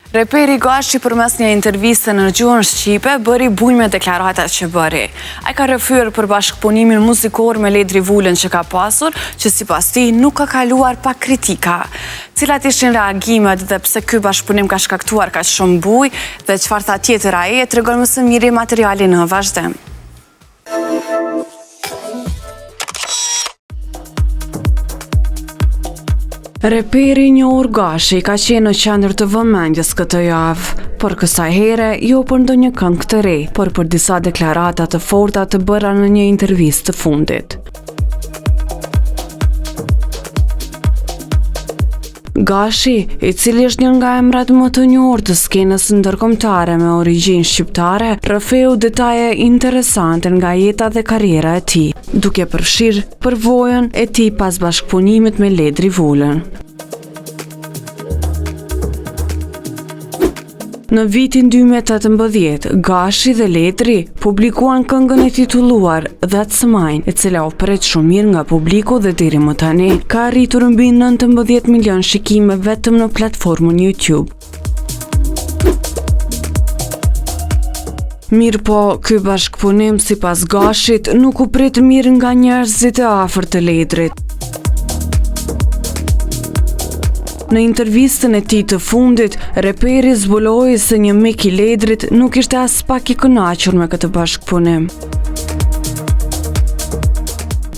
Reperi Gashi përmes një interviste në gjuhën shqipe bëri bujnë me deklaratat që bëri. Ai ka rrëfyer për bashkëpunimin muzikor me Ledri Vulën që ka pasur, që sipas tij nuk ka kaluar pa kritika. Cilat ishin reagimet dhe pse ky bashkëpunim ka shkaktuar kaq shumë bujë dhe çfarë tha tjetër ai, e tregon më së miri materiali në vazhdim. Reperi njohur Gashi ka qenë në qendër të vëmendjes këtë javë, por kësaj here jo për ndonjë këngë të re, por për disa deklarata të forta të bëra në një intervistë të fundit. Gashi, i cili është një nga emrat më të njohur të skenës ndërkombëtare me origjinë shqiptare, rrëfeu detaje interesante nga jeta dhe karriera e tij, duke përfshirë përvojën e tij pas bashkëpunimit me Ledri Vulën. Në vitin 2018, Gashi dhe Ledri publikuan këngën e titulluar That's Mine, e cila u pret shumë mirë nga publiku dhe deri më tani ka arritur mbi 19 milion shikime vetëm në platformën YouTube. Mirë po, ky bashkëpunim sipas Gashit nuk u prit mirë nga njerëzit e afërt të Ledrit. Në intervistën e tij të fundit, reperi zbuloi se një mik i Ledrit nuk ishte as pak i kënaqur me këtë bashkëpunim.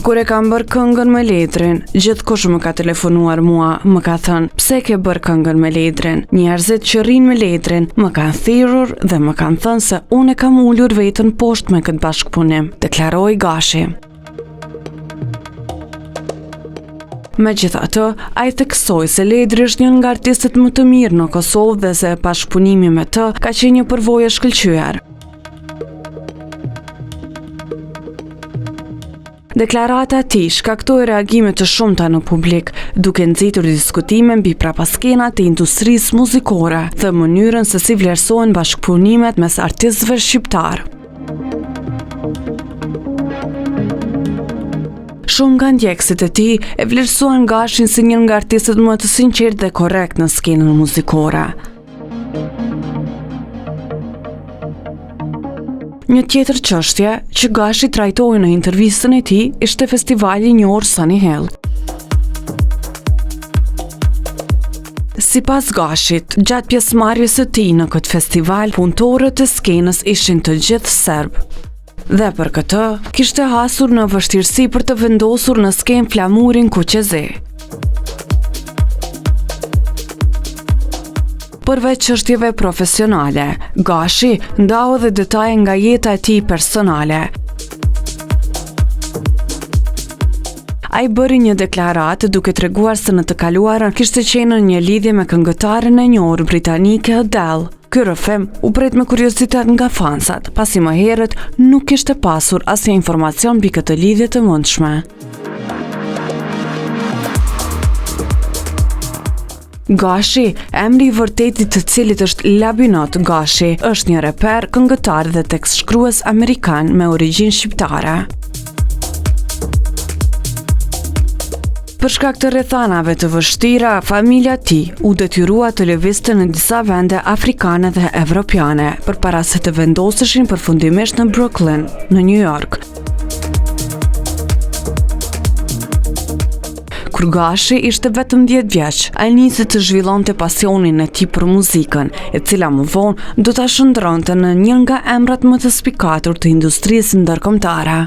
Kur e kam bërë këngën me Ledrin, gjithkush më ka telefonuar mua, më ka thënë, pse ke bërë këngën me Ledrin? Njerëzit që rrinë me Ledrin më kanë thirrur dhe më kanë thënë se unë e kam ulur veten poshtë me këtë bashkëpunim, deklaroi Gashi. Megjithatë, ai theksoi se Ledri është një nga artistët më të mirë në Kosovë dhe se bashkëpunimi me të ka qenë një përvojë e shkëlqyer. Deklarata e tij shkaktoi reagime të shumta në publik, duke nxitur diskutime mbi prapaskenat e industrisë muzikore dhe mënyrën se si vlerësohen bashkëpunimet mes artistëve shqiptar. Shumë nga ndjekësit e tij e vlerësuan Gashin si një nga artistët më të sinqertë dhe korrekt në skenën muzikore. Një tjetër çështje që Gashi trajtoi në intervistën e tij ishte festivali i njohur Sunny Hill. Sipas Gashit, gjatë pjesëmarrjes së tij në këtë festival, punëtorët e skenës ishin të gjithë serb. Dhe për këtë, kishte hasur në vështirësi për të vendosur në skenë flamurin Kuqezi. Përveç çështjeve profesionale, Gashi ndau edhe detaje nga jeta e tij personale. Ai bëri një deklaratë duke treguar se në të kaluarën kishte qenë në një lidhje me këngëtaren e njohur britanike Adele. Ky rrëfim u pret me kuriozitet nga fansat, pasi më herët nuk kishte pasur asnjë informacion mbi këtë lidhje të mundshme. Gashi, emri i vërtetit të cilit është Labinot Gashi, është një reper, këngëtar dhe tekstshkrues amerikan me origjinë shqiptare. Për shkak të rrethanave të vështira, familja e tij u detyrua të lëvizte në disa vende afrikane dhe evropiane, përpara se të vendoseshin përfundimisht në Brooklyn, në New York. Kur Gashi ishte vetëm 10 vjeç, ai nisi të zhvillonte pasionin e tij për muzikën, e cila më vonë do ta shndronte në një nga emrat më të spikatur të industrisë ndërkombëtare.